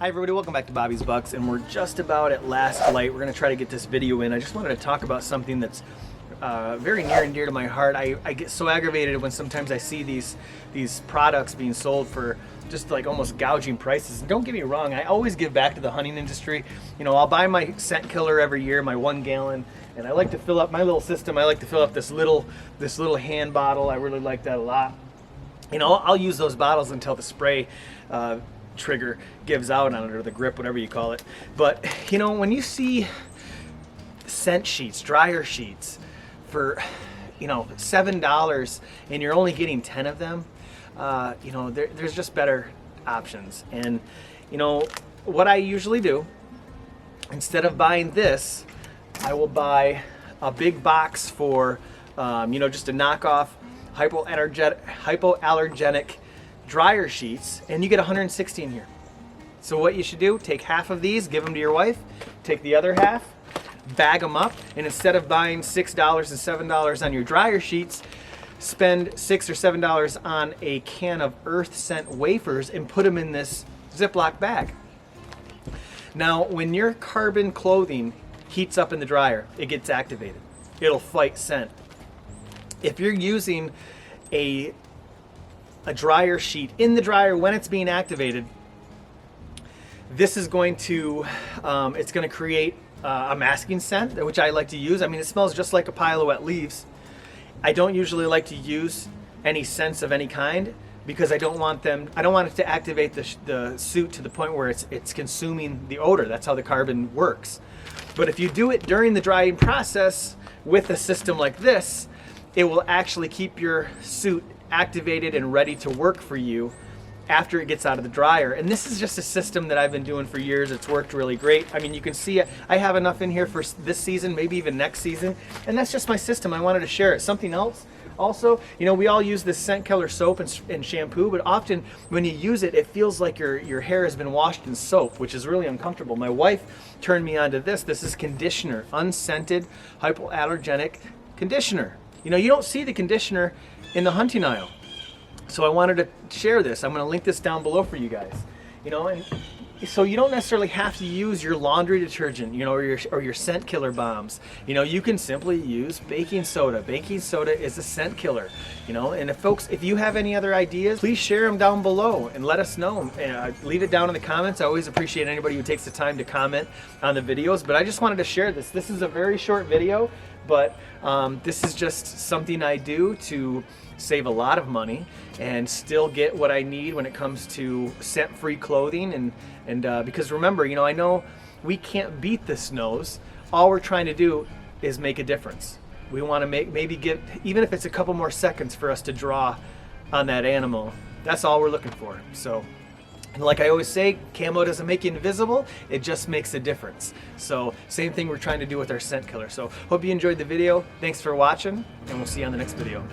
Hi everybody, welcome back to Bobby's Bucks, and we're just about at last light. We're going to try to get this video in. I just wanted to talk about something that's very near and dear to my heart. I get so aggravated when sometimes I see these products being sold for just like almost gouging prices. And don't get me wrong, I always give back to the hunting industry. You know, I'll buy my scent killer every year, my 1 gallon, and I like to fill up my little system. I like to fill up this little hand bottle. I really like that a lot. You know, I'll use those bottles until the spray trigger gives out on it, or the grip, whatever you call it. But you know, when you see scent sheets, dryer sheets for, you know, $7 and you're only getting 10 of them, you know, there's just better options. And you know what I usually do, instead of buying this, I will buy a big box for you know, just a knockoff hypoallergenic dryer sheets, and you get 160 in here. So what you should do, take half of these, give them to your wife, take the other half, bag them up, and instead of buying $6 and $7 on your dryer sheets, spend $6 or $7 on a can of earth scent wafers and put them in this Ziploc bag. Now, when your carbon clothing heats up in the dryer, it gets activated. It'll fight scent. If you're using a dryer sheet in the dryer when it's being activated, this is going to it's going to create a masking scent, which I like to use. I mean, it smells just like a pile of wet leaves. I don't usually like to use any scents of any kind because I don't want it to activate the suit to the point where it's consuming the odor. That's how the carbon works. But if you do it during the drying process with a system like this, it will actually keep your suit activated and ready to work for you after it gets out of the dryer. And this is just a system that I've been doing for years. It's worked really great. I mean, you can see I have enough in here for this season, maybe even next season, and that's just my system. I wanted to share it. Something else also, you know, we all use this scent killer soap and shampoo, but often when you use it, it feels like your hair has been washed in soap, which is really uncomfortable. My wife turned me on to this. This is conditioner, unscented hypoallergenic conditioner. You know, you don't see the conditioner in the hunting aisle. So I wanted to share this. I'm going to link this down below for you guys. You know, and so you don't necessarily have to use your laundry detergent, you know, or your scent killer bombs. You know, you can simply use baking soda. Baking soda is a scent killer. You know, and if you have any other ideas, please share them down below and let us know. Leave it down in the comments. I always appreciate anybody who takes the time to comment on the videos. But I just wanted to share this. This is a very short video, but this is just something I do to save a lot of money and still get what I need when it comes to scent-free clothing. And because remember, you know, I know we can't beat the snows. All we're trying to do is make a difference. We want to maybe get, even if it's a couple more seconds for us to draw on that animal, that's all we're looking for. So, and like I always say, camo doesn't make you invisible, it just makes a difference. So same thing we're trying to do with our scent killer. So hope you enjoyed the video. Thanks for watching, and we'll see you on the next video.